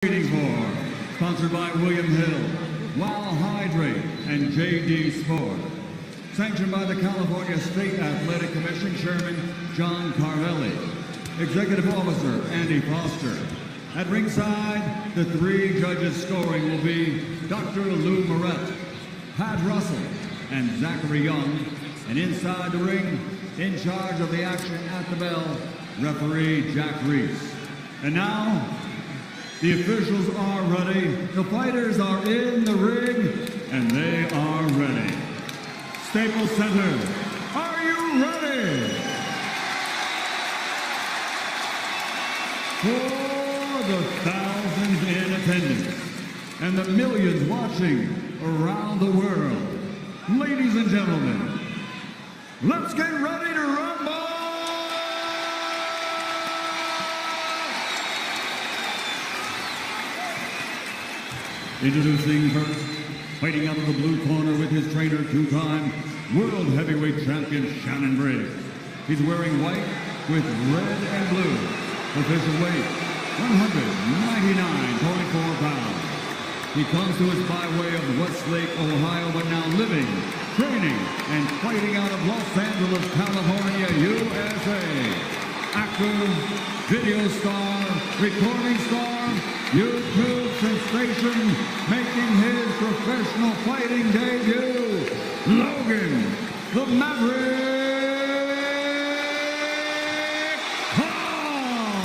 Waiting for, sponsored by William Hill, Wow Hydrate, and JD Sport. Sanctioned by the California State Athletic Commission Chairman John Carvelli, Executive Officer Andy Foster. At ringside, the three judges scoring will be Dr. Lou Moret, Pat Russell, and Zachary Young. And inside the ring, in charge of the action at the bell, referee Jack Reese. And now, the officials are ready, the fighters are in the ring, and they are ready. Staples Center, are you ready? For the thousands in attendance and the millions watching around the world, ladies and gentlemen, let's get ready to rumble! Introducing first, fighting out of the blue corner with his trainer, two-time world heavyweight champion Shannon Briggs. He's wearing white with red and blue. Official weight, 199.4 pounds. He comes to us by way of Westlake, Ohio, but now living, training, and fighting out of Los Angeles, California, USA. Actor, video star, recording star, YouTube sensation, making his professional fighting debut, Logan the Maverick Paul.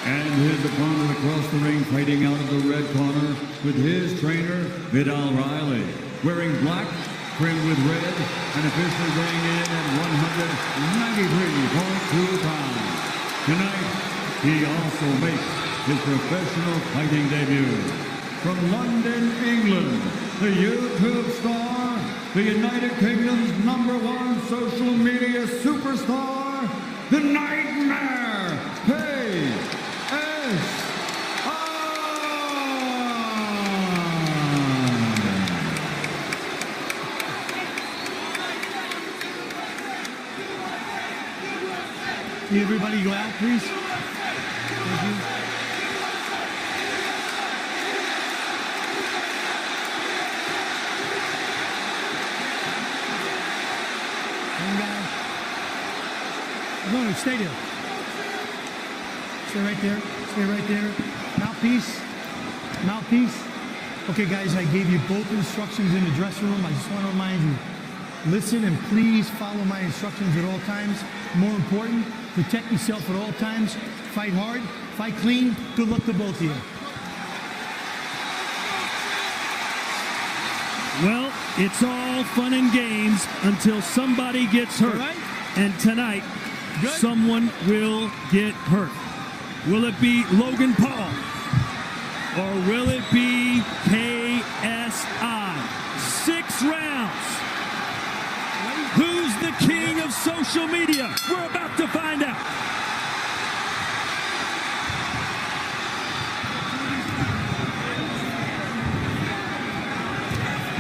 And his opponent across the ring, fighting out of the red corner with his trainer, Vidal Riley, wearing black, trimmed with red, and officially weighing in at 193.2 pounds. Tonight, he also makes his professional fighting debut. From London, England, the YouTube star, the United Kingdom's #1 social media superstar, the Nightmare, KSI. Can everybody go out, please? Thank you. No, stay there. Stay right there. Stay right there. Mouthpiece. Mouthpiece. Okay, guys, I gave you both instructions in the dressing room. I just want to remind you, listen and please follow my instructions at all times. More important, protect yourself at all times. Fight hard, fight clean. Good luck to both of you. Well, it's all fun and games until somebody gets hurt. Right. And tonight, someone will get hurt. Will it be Logan Paul? Or will it be KSI? 6 rounds. Who's the king of social media? We're about to find out.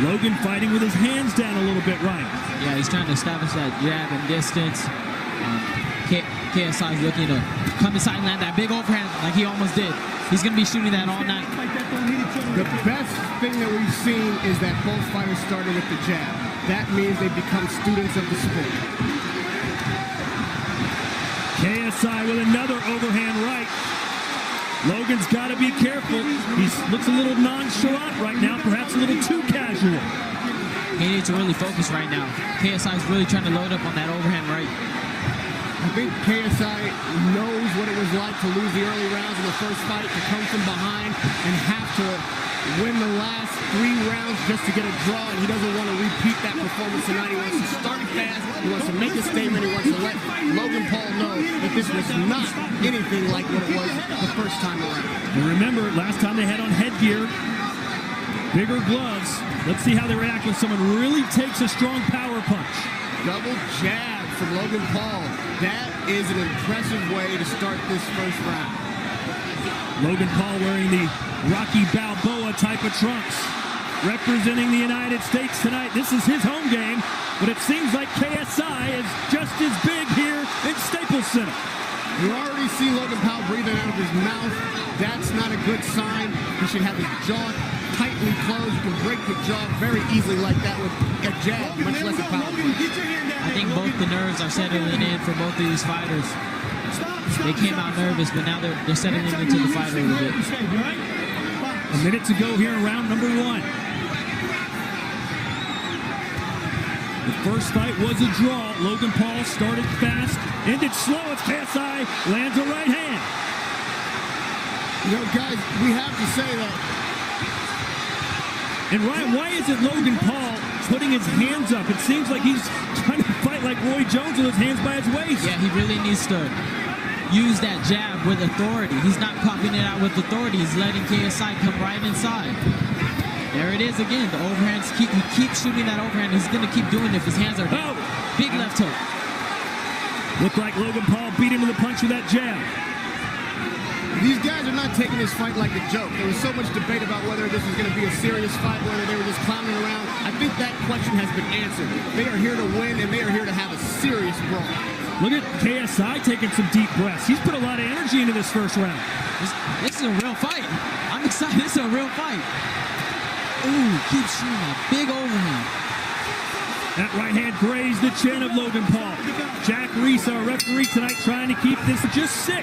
Logan fighting with his hands down a little bit, Ryan. Yeah, he's trying to establish that jab and distance. KSI is looking to come inside and land that big overhand like he almost did. He's going to be shooting that all night. The best thing that we've seen is that both fighters started with the jab. That means they become students of the sport. KSI with another overhand right. Logan's got to be careful. He looks a little nonchalant right now, perhaps a little too casual. He needs to really focus right now. KSI is really trying to load up on that overhand right. I think KSI knows what it was like to lose the early rounds in the first fight, to come from behind and have to win the last 3 rounds just to get a draw, and he doesn't want to repeat that performance tonight. He wants to start fast, he wants to make a statement, he wants to let Logan Paul know that this was not anything like what it was the first time around. And remember, last time they had on headgear, bigger gloves. Let's see how they react when someone really takes a strong power punch. Double jab from Logan Paul. That is an impressive way to start this first round. Logan Paul wearing the Rocky Balboa type of trunks. representing the United States tonight. This is his home game, but it seems like KSI is just as big here in Staples Center. You already see Logan Paul breathing out of his mouth. That's not a good sign. He should have his jaw tightly closed. You can break the jaw very easily like that with a jab, much less a power punch. I think both the nerves are settling in for both of these fighters. They came out nervous, but now they're settling into the fight a little bit. A minute to go here in round number 1. The first fight was a draw. Logan Paul started fast, ended slow as KSI lands a right hand. You know, guys, we have to say that. And Ryan, why isn't Logan Paul putting his hands up? It seems like he's trying to fight like Roy Jones with his hands by his waist. Yeah, he really needs to use that jab with authority. He's not popping it out with authority. He's letting KSI come right inside. There it is again. The overhands. He keeps shooting that overhand. He's going to keep doing it if his hands are down. Big left hook. Looked like Logan Paul beat him to the punch with that jab. These guys are not taking this fight like a joke. There was so much debate about whether this was going to be a serious fight, whether they were just clowning around. I think that question has been answered. They are here to win, and they are here to have a serious brawl. Look at KSI taking some deep breaths. He's put a lot of energy into this first round. This is a real fight. I'm excited. This is a real fight. Ooh, keeps shooting that big overhand. That right hand grazed the chin of Logan Paul. Jack Reese, our referee tonight, trying to keep this at just 6.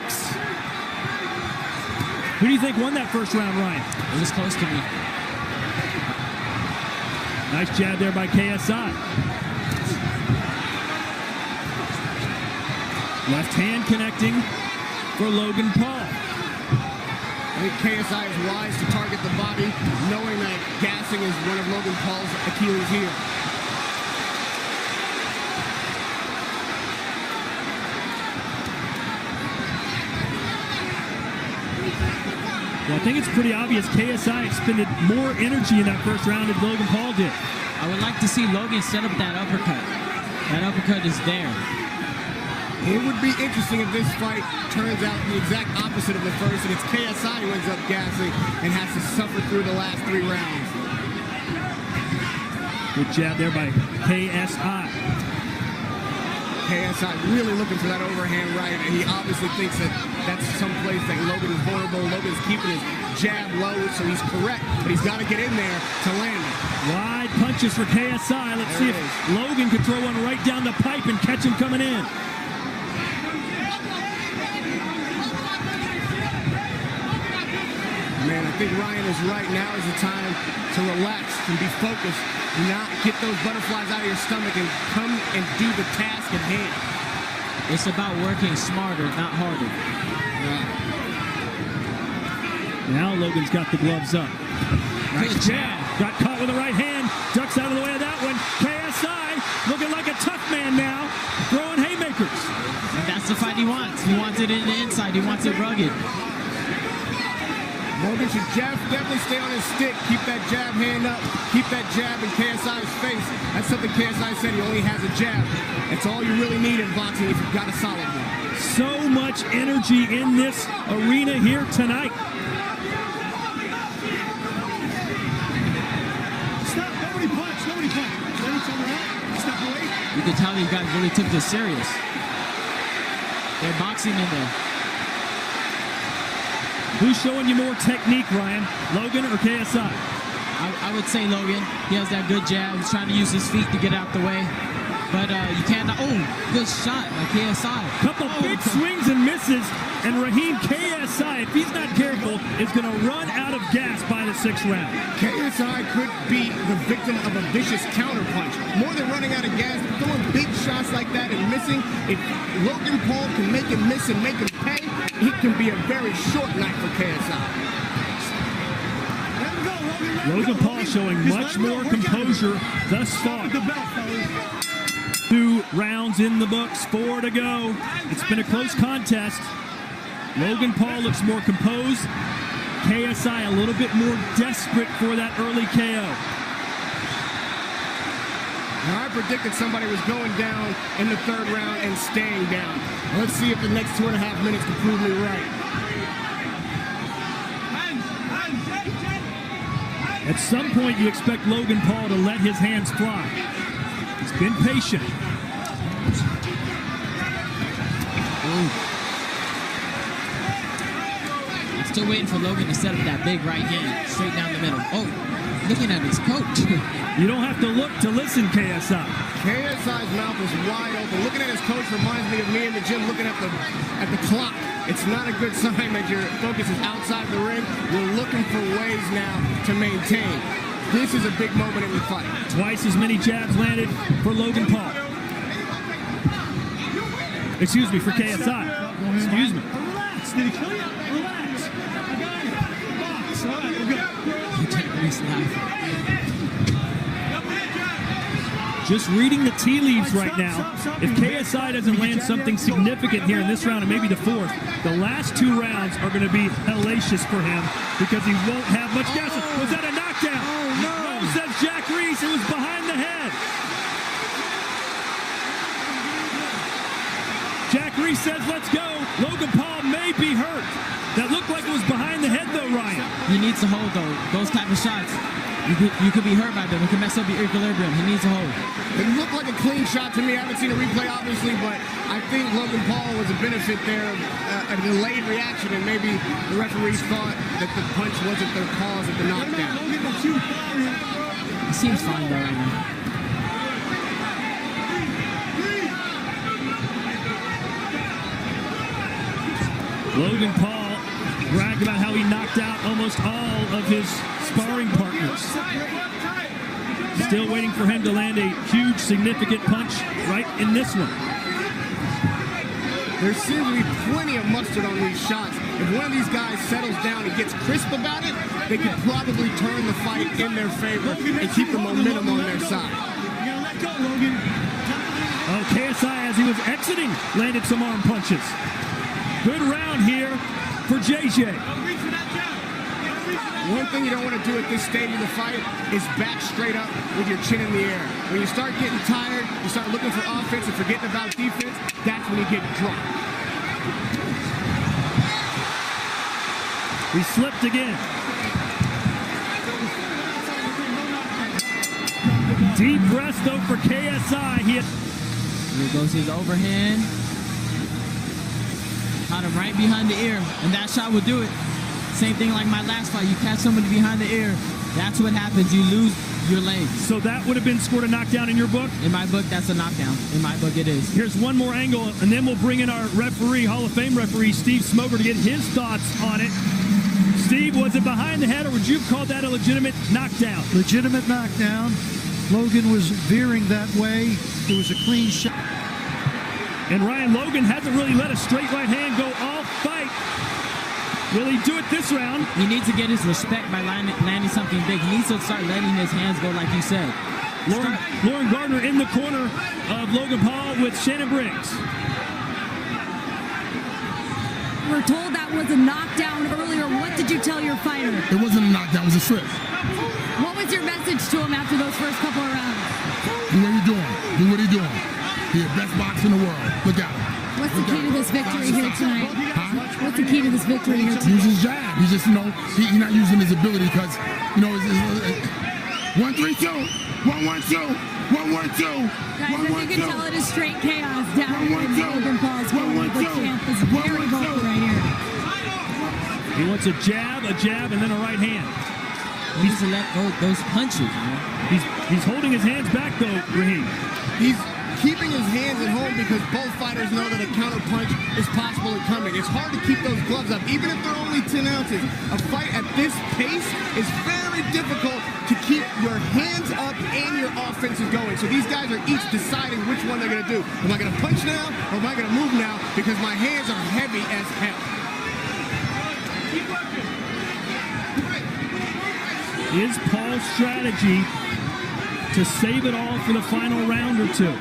Who do you think won that first round, Ryan? It was close to me. Nice jab there by KSI. Left hand connecting for Logan Paul. I think KSI is wise to target the body, knowing that gassing is one of Logan Paul's Achilles heel. Well, I think it's pretty obvious KSI expended more energy in that first round than Logan Paul did. I would like to see Logan set up that uppercut. That uppercut is there. It would be interesting if this fight turns out the exact opposite of the first, and it's KSI who ends up gassing and has to suffer through the last 3 rounds. Good jab there by KSI. KSI really looking for that overhand right, and he obviously thinks that that's some place that Logan is vulnerable. Logan's keeping his jab low, so he's correct, but he's got to get in there to land it. Wide punches for KSI. Let's see if Logan can throw one right down the pipe and catch him coming in. Man, I think Ryan is right. Now is the time to relax and be focused. Not get those butterflies out of your stomach and come and do the task at hand. It's about working smarter, not harder. Now Logan's got the gloves up. Nice jab. Got caught with the right hand. Ducks out of the way of that one. KSI looking like a tough man now. Throwing haymakers. And that's the fight he wants. He wants it in the inside. He wants it rugged. Logan should definitely stay on his stick. Keep that jab hand up. Keep that jab in KSI's face. That's something KSI said. He only has a jab. That's all you really need in boxing if you've got a solid one. So much energy in this arena here tonight. Stop. Nobody punch. Nobody punch. Let each other out. Step away. You can tell these guys really took this serious. They're boxing in there. Who's showing you more technique, Ryan? Logan or KSI? I would say Logan. He has that good jab. He's trying to use his feet to get out the way. But you can't. Oh, good shot by KSI. Couple big swings and misses. And Raheem, KSI, if he's not careful, is going to run out of gas by the 6th round. KSI could be the victim of a vicious counterpunch. More than running out of gas, throwing big shots like that and missing. If Logan Paul can make him miss and make him pay, it can be a very short night for KSI. Logan Paul showing much more composure thus far. 2 rounds in the books, 4 to go. It's been a close contest. Logan Paul looks more composed. KSI a little bit more desperate for that early KO. Now, I predicted somebody was going down in the 3rd round and staying down. Let's see if the next 2.5 minutes can prove me right. At some point, you expect Logan Paul to let his hands fly. He's been patient. I'm still waiting for Logan to set up that big right hand straight down the middle. Oh, looking at his coach. You don't have to look to listen, KSI. KSI's mouth is wide open. Looking at his coach reminds me of me in the gym looking at the clock. It's not a good sign that your focus is outside the ring. You're looking for ways now to maintain. This is a big moment in the fight. Twice as many jabs landed for Logan Paul. Excuse me, for KSI. Excuse me. Relax. Did he kill you? Relax. I got it. Box. All right, we're good. Just reading the tea leaves right now. If KSI doesn't land something significant here in this round and maybe the fourth, the last 2 rounds are going to be hellacious for him because he won't have much gas. Was that a knockdown? Oh, no. Says Jack Reese. It was behind the head. Jack Reese says, let's go. Logan Paul may be hurt. That looked like it was behind the head, though, Ryan. He needs to hold, though. Those type of shots, you could be hurt by them. It can mess up your equilibrium. He needs to hold. It looked like a clean shot to me. I haven't seen a replay, obviously, but I think Logan Paul was a benefit there, a delayed reaction, and maybe the referees thought that the punch wasn't their cause of the knockdown. He seems fine, though, right now. Logan Paul bragged about how he knocked out almost all of his sparring partners. Still waiting for him to land a huge, significant punch right in this one. There seems to be plenty of mustard on these shots. If one of these guys settles down and gets crisp about it, they could probably turn the fight in their favor and keep the momentum on their side. You gotta let go, Logan. Oh, KSI, as he was exiting, landed some arm punches. Good round here for JJ. One thing you don't want to do at this stage of the fight is back straight up with your chin in the air. When you start getting tired, you start looking for offense and forgetting about defense, that's when you get dropped. He slipped again. Deep breath, though, for KSI. Here goes his overhand. Caught him right behind the ear, and that shot would do it. Same thing like my last fight. You catch somebody behind the ear, that's what happens. You lose your legs. So that would have been scored a knockdown in your book? In my book, that's a knockdown. In my book, it is. Here's one more angle, and then we'll bring in our referee, Hall of Fame referee, Steve Smoger, to get his thoughts on it. Steve, was it behind the head, or would you have called that a legitimate knockdown? Legitimate knockdown. Logan was veering that way. It was a clean shot. And Ryan, Logan hasn't really let a straight right hand go all fight. Will he do it this round? He needs to get his respect by landing something big. He needs to start letting his hands go like you said. Lauren Gardner in the corner of Logan Paul with Shannon Briggs. We're told that was a knockdown earlier. What did you tell your fighter? It wasn't a knockdown, it was a slip. What was your message to him after those first couple of rounds? Do what he's doing. Do what he's doing. He's the best boxer in the world. Look at him. What's the key to this victory here tonight? Huh? What's the key to this victory here tonight? Use his jab. He's just, he's not using his ability because, it's 1, 3, 2. 1, 1, 2. 1, 1, 2. Guys, 1, 1, as you can 2. tell, it is straight chaos down 1, 1, in 2. Logan Paul's 1, 1, 2. The champ is very vocal right here. He wants a jab, and then a right hand. He needs to let go those punches, man. He's holding his hands back, though, Raheem. He's keeping his hands at home because both fighters know that a counter punch is possible and coming. It's hard to keep those gloves up, even if they're only 10 ounces. A fight at this pace is very difficult to keep your hands up and your offenses going. So these guys are each deciding which one they're going to do. Am I going to punch now or am I going to move now because my hands are heavy as hell? Is Paul's strategy to save it all for the final round or two?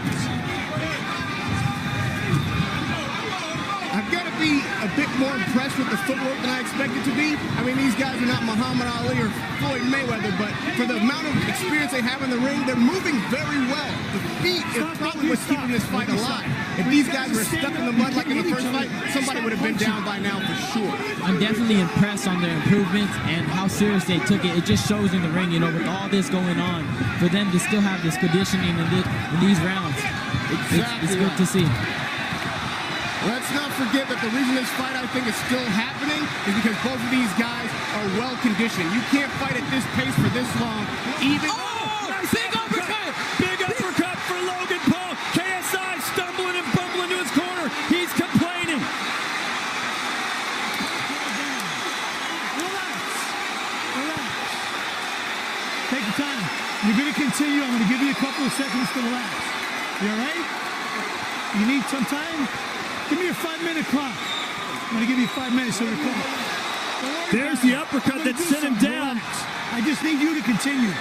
I've got to be a bit more impressed with the footwork than I expected to be. I mean, these guys are not Muhammad Ali or Floyd Mayweather, but for the amount of experience they have in the ring, they're moving very well. The feet is probably what's keeping this fight alive. If these guys were stuck in the mud like in the first fight, somebody would have been down by now for sure. I'm definitely impressed on their improvements and how serious they took it. It just shows in the ring, you know, with all this going on, for them to still have this conditioning in these rounds. It's good to see. Let's not forget that the reason this fight, I think, is still happening is because both of these guys are well conditioned. You can't fight at this pace for this long, even... Big uppercut! Big uppercut for Logan Paul. KSI stumbling and fumbling to his corner. He's complaining. Relax. Take your time. You're going to continue. I'm going to give you a couple of seconds to relax. You all right? You need some time? Give me a 5-minute clock. I'm going to give you 5 minutes to recover. There's the uppercut that sent him down. Relax. I just need you to continue.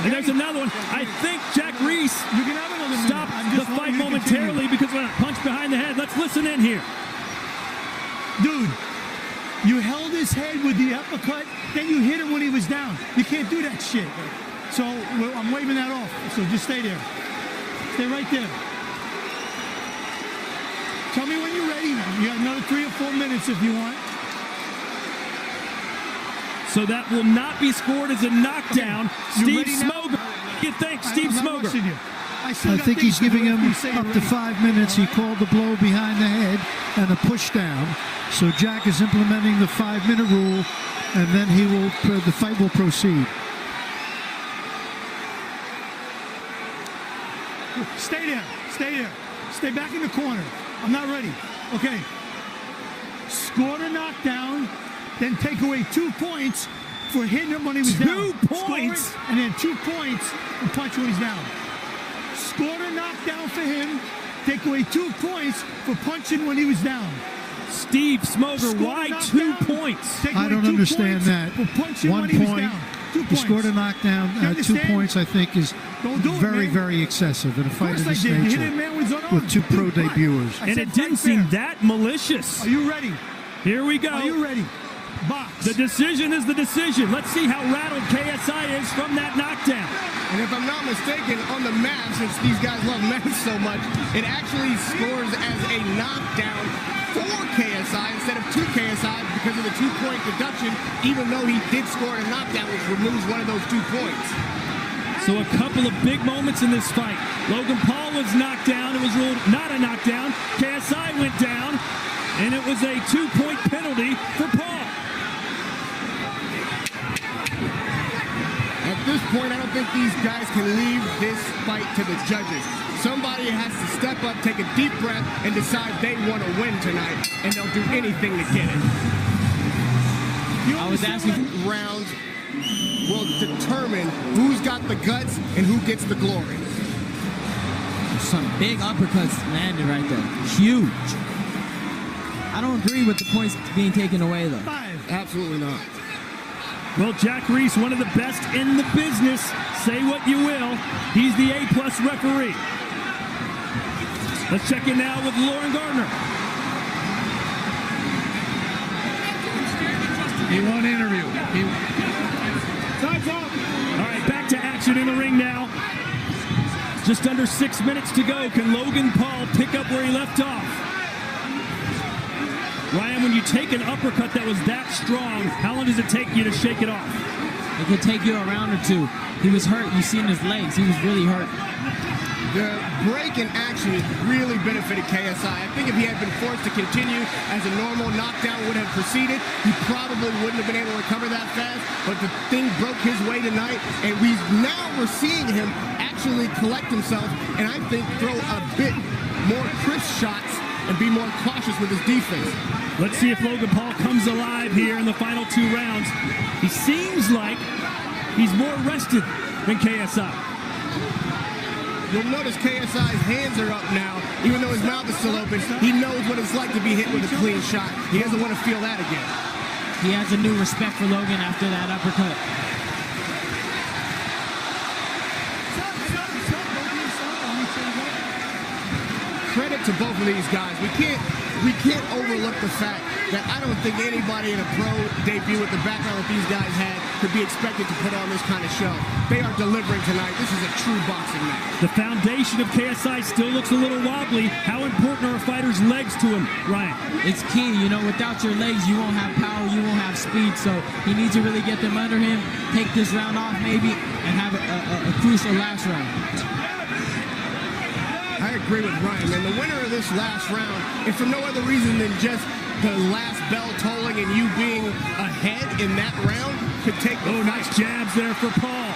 And there's another one. I think Jack Reese You can have another minute. stopped I just the want fight you to momentarily continue. because of a punch behind the head. Let's listen in here. Dude, you held his head with the uppercut, then you hit him when he was down. You can't do that shit. So I'm waving that off. So just stay there. Stay right there. Tell me when you're ready. You got another 3 or 4 minutes if you want. So that will not be scored as a knockdown. You Steve ready now? Smoger. You think Steve I'm not Smoger? rushing you. I think he's giving him up to 5 minutes. He called the blow behind the head and a push down. So Jack is implementing the 5-minute rule, and then the fight will proceed. Stay there. Stay there. Stay back in the corner. I'm not ready. Okay. Score the knockdown, then take away 2 points for hitting him when he was down. 2 points? Score it, and then 2 points for punch when he's down. Score the knockdown for him, take away 2 points for punching when he was down. Steve Smoger, Score why the 2 knockdown, points? take I away don't 2 understand points that. For punching 1 when he was point. down. 2 He points. scored a knockdown. You 2 understand? points, I think, is Don't do it, very, man. very excessive in a fight Of of course this I did. You hit nature him, man, with his with 2 arm. pro Dude, why? debuters. I And said it didn't fight seem fair. that malicious. Are you ready? Here we go. Are you ready? Box. The decision is the decision. Let's see how rattled KSI is from that knockdown. And if I'm not mistaken, on the math, since these guys love math so much, it actually scores as a knockdown for KSI instead of to KSI because of the 2-point deduction, even though he did score a knockdown, which removes one of those 2 points. So a couple of big moments in this fight. Logan Paul was knocked down. It was ruled not a knockdown. KSI went down, and it was a 2-point penalty for Paul. At this point, I don't think these guys can leave this fight to the judges. Somebody has to step up, take a deep breath, and decide they want to win tonight, and they'll do anything to get it. I was asking. Rounds will determine who's got the guts and who gets the glory. Some big uppercuts landed right there. Huge. I don't agree with the points being taken away, though. 5. Absolutely not. Well, Jack Reese, one of the best in the business. Say what you will. He's the A+ referee. Let's check in now with Lauren Gardner. He won an interview. Time's up. All right, back to action in the ring now. Just under 6 minutes to go. Can Logan Paul pick up where he left off? Ryan, when you take an uppercut that was that strong, how long does it take you to shake it off? It could take you a round or 2. He was hurt. You seen his legs. He was really hurt. The break in action really benefited KSI. I think if he had been forced to continue as a normal knockdown would have proceeded, he probably wouldn't have been able to recover that fast. But the thing broke his way tonight, and we're seeing him actually collect himself, and I think throw a bit more crisp shots and be more cautious with his defense. Let's see if Logan Paul comes alive here in the final 2 rounds. He seems like he's more rested than KSI. You'll notice KSI's hands are up now, even though his mouth is still open. He knows what it's like to be hit with a clean shot. He doesn't want to feel that again. He has a new respect for Logan after that uppercut. Credit to both of these guys. We can't we can't overlook the fact that I don't think anybody in a pro debut with the background that these guys had could be expected to put on this kind of show. They are delivering tonight. This is a true boxing match. The foundation of KSI still looks a little wobbly. How important are a fighter's legs to him, Ryan? It's key. You know, without your legs, you won't have power, you won't have speed. So he needs to really get them under him, take this round off maybe, and have a crucial last round. I agree with Ryan, man. The winner of this last round, if for no other reason than just the last bell tolling and you being ahead in that round, could take the fight. Nice jabs there for Paul.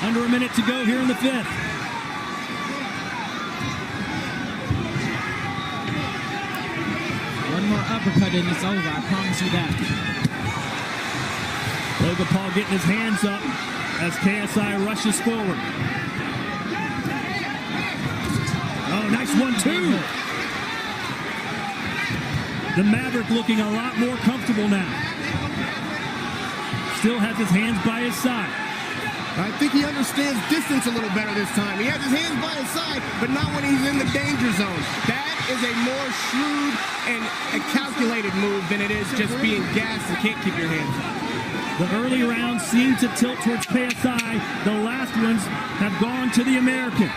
Under a minute to go here in the fifth. One more uppercut and it's over. I promise you that. Logan Paul getting his hands up as KSI rushes forward. Oh, nice 1-2. The Maverick looking a lot more comfortable now. Still has his hands by his side. I think he understands distance a little better this time. He has his hands by his side, but not when he's in the danger zone. That is a more shrewd and a calculated move than it is just being gassed and can't keep your hands up. The early rounds seem to tilt towards KSI. The last ones have gone to the American.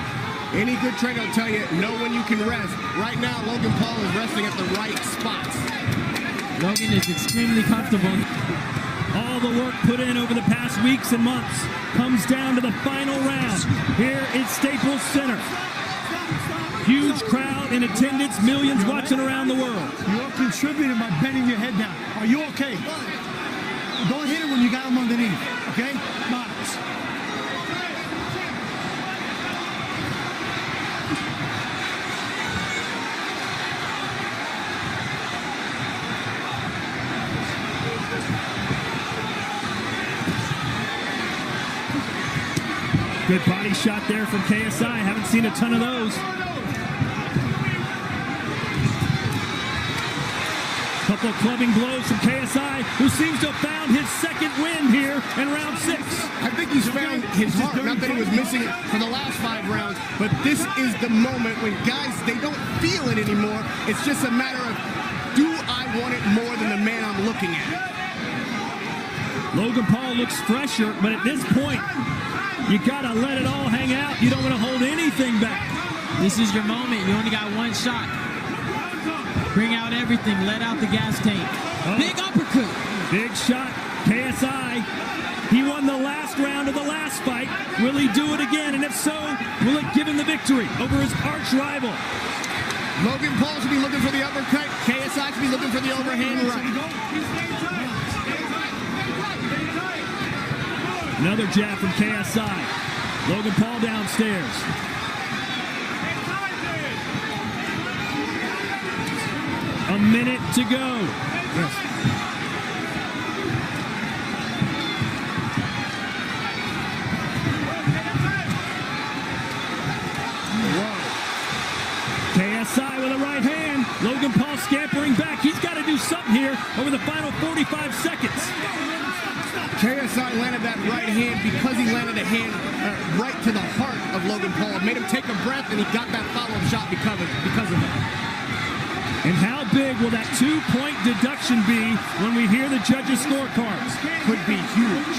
Any good trainer will tell you, know when you can rest. Right now, Logan Paul is resting at the right spots. Logan is extremely comfortable. All the work put in over the past weeks and months comes down to the final round. Here is Staples Center. Huge crowd in attendance, millions watching around the world. You're contributing by bending your head down. Are you okay? Don't hit it when you got him underneath, okay? Models. Good body shot there from KSI. Haven't seen a ton of those. Couple of clubbing blows from KSI, who seems to have found his second win here in round 6. I think he's found his heart. Not that he was missing it for the last 5 rounds, but this is the moment when guys, they don't feel it anymore. It's just a matter of, do I want it more than the man I'm looking at? Logan Paul looks fresher, but at this point, you gotta let it all hang out. You don't want to hold anything back. This is your moment. You only got one shot. Bring out everything. Let out the gas tank. Oh. Big uppercut. Big shot. KSI. He won the last round of the last fight. Will he do it again? And if so, will it give him the victory over his arch rival? Logan Paul should be looking for the uppercut. KSI should be looking for the overhand right. Another jab from KSI. Logan Paul downstairs. A minute to go. Yes. KSI with a right hand. Logan Paul scampering back. He's got to do something here over the final 45 seconds. KSI landed that right hand because he landed a hand right to the heart of Logan Paul. It made him take a breath, and he got that follow-up shot because of it. And how big will that 2-point deduction be when we hear the judges' scorecards? Could be huge.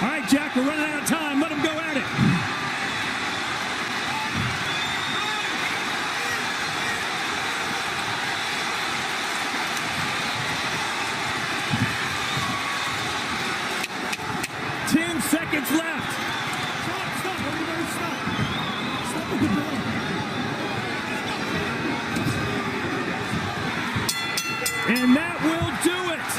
All right, Jack, we're running out of time. Let him go at it. Seconds left. Stop. Everybody stop. Stop with the ball. And that will do it.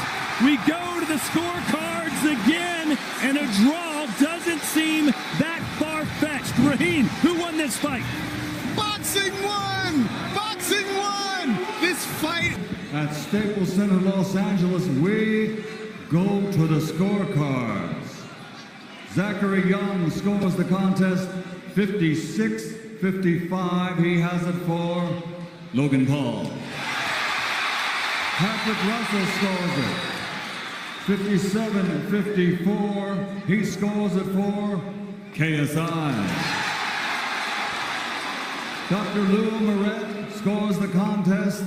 We go to the scorecards again, and a draw doesn't seem that far-fetched. Raheem, who won this fight? Boxing won! Boxing won! This fight... At Staples Center, Los Angeles, we go to the scorecards. Zachary Young scores the contest 56-55. He has it for Logan Paul. Patrick Russell scores it 57-54. He scores it for KSI. Dr. Lou Moret scores the contest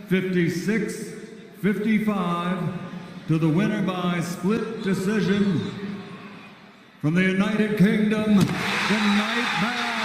56-55 to the winner by split decision from the United Kingdom, the Nightmare.